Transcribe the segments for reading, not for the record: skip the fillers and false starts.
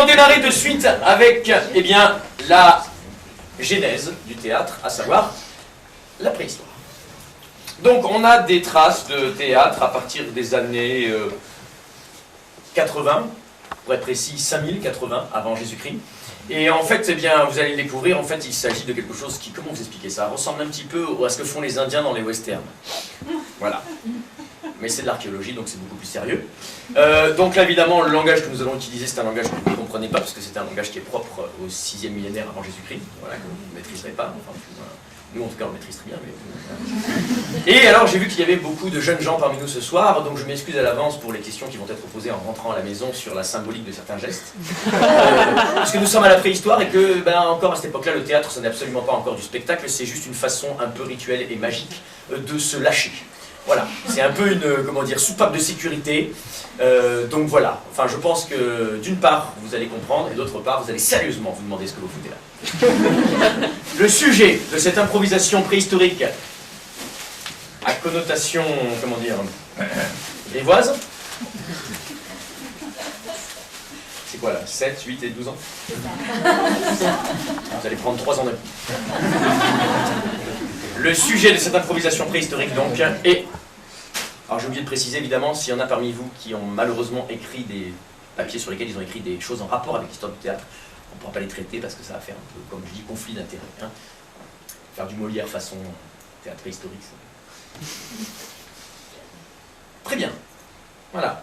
allons démarrer de suite avec, eh bien, la genèse du théâtre, à savoir la préhistoire. Donc on a des traces de théâtre à partir des années 80, pour être précis 5080 avant Jésus-Christ. Et en fait, eh bien, vous allez le découvrir, en fait il s'agit de quelque chose qui, comment vous expliquer ça, ressemble un petit peu à ce que font les Indiens dans les westerns. Voilà. Mais c'est de l'archéologie, donc c'est beaucoup plus sérieux. Donc là, évidemment, le langage que nous allons utiliser, c'est un langage que vous ne comprenez pas, parce que c'est un langage qui est propre au 6e millénaire avant Jésus-Christ, voilà, que vous ne maîtriserez pas. Enfin, nous, en tout cas, on le maîtrise très bien. Mais... Et alors, j'ai vu qu'il y avait beaucoup de jeunes gens parmi nous ce soir, donc je m'excuse à l'avance pour les questions qui vont être posées en rentrant à la maison sur la symbolique de certains gestes. Parce que nous sommes à la préhistoire et que, ben, encore à cette époque-là, le théâtre, ce n'est absolument pas encore du spectacle, c'est juste une façon un peu rituelle et magique de se lâcher. Voilà, c'est un peu une, comment dire, soupape de sécurité. Donc voilà, enfin je pense que d'une part vous allez comprendre et d'autre part vous allez sérieusement vous demander ce que vous foutez là. Le sujet de cette improvisation préhistorique à connotation, comment dire, grivoise. C'est quoi là, 7, 8 et 12 ans? Vous allez prendre 3 ans de... Le sujet de cette improvisation préhistorique donc est... Alors j'ai oublié de préciser évidemment, s'il y en a parmi vous qui ont malheureusement écrit des papiers sur lesquels ils ont écrit des choses en rapport avec l'histoire du théâtre, on ne pourra pas les traiter parce que ça va faire un peu, comme je dis, conflit d'intérêts. Hein. Faire du Molière façon théâtre préhistorique. Ça. Très bien. Voilà.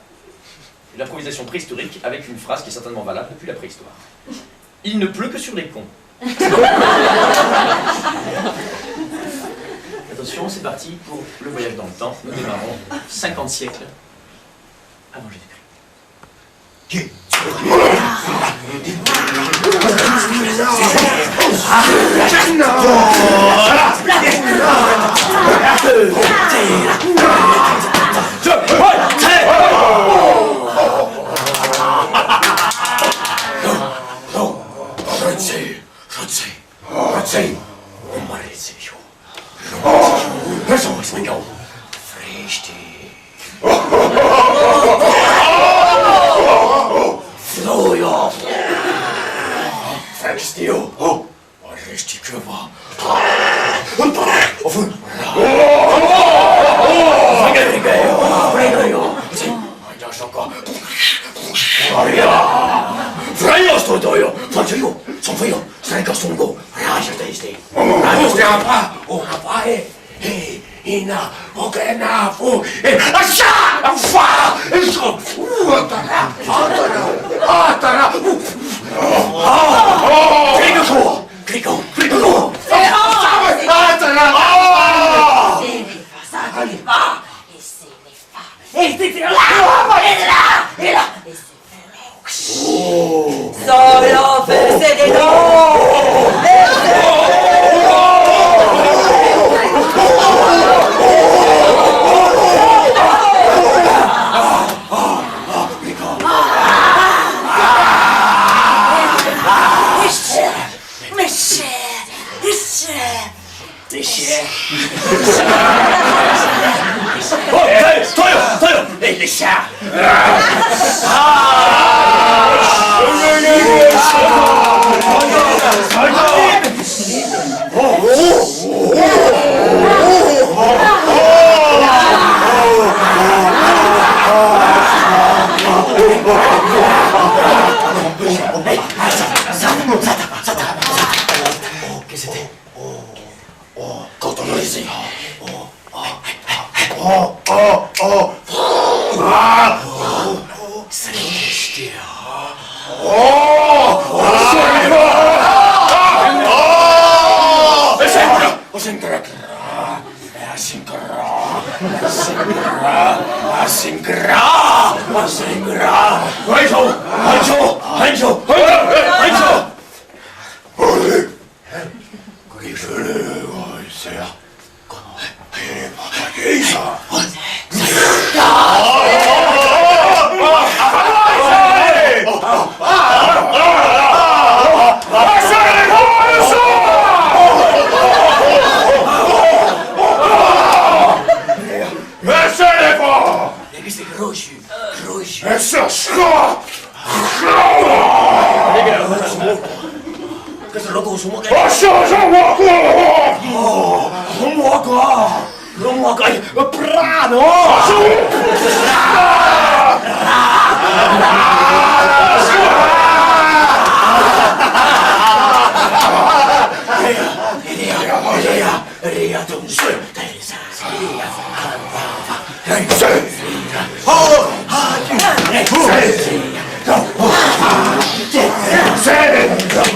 L'improvisation préhistorique avec une phrase qui est certainement valable depuis la préhistoire. Il ne pleut que sur les cons. Attention, c'est parti pour le voyage dans le temps. Nous démarrons 50 siècles avant Jésus-Christ. Grootje. 什么？我个布拉诺。Send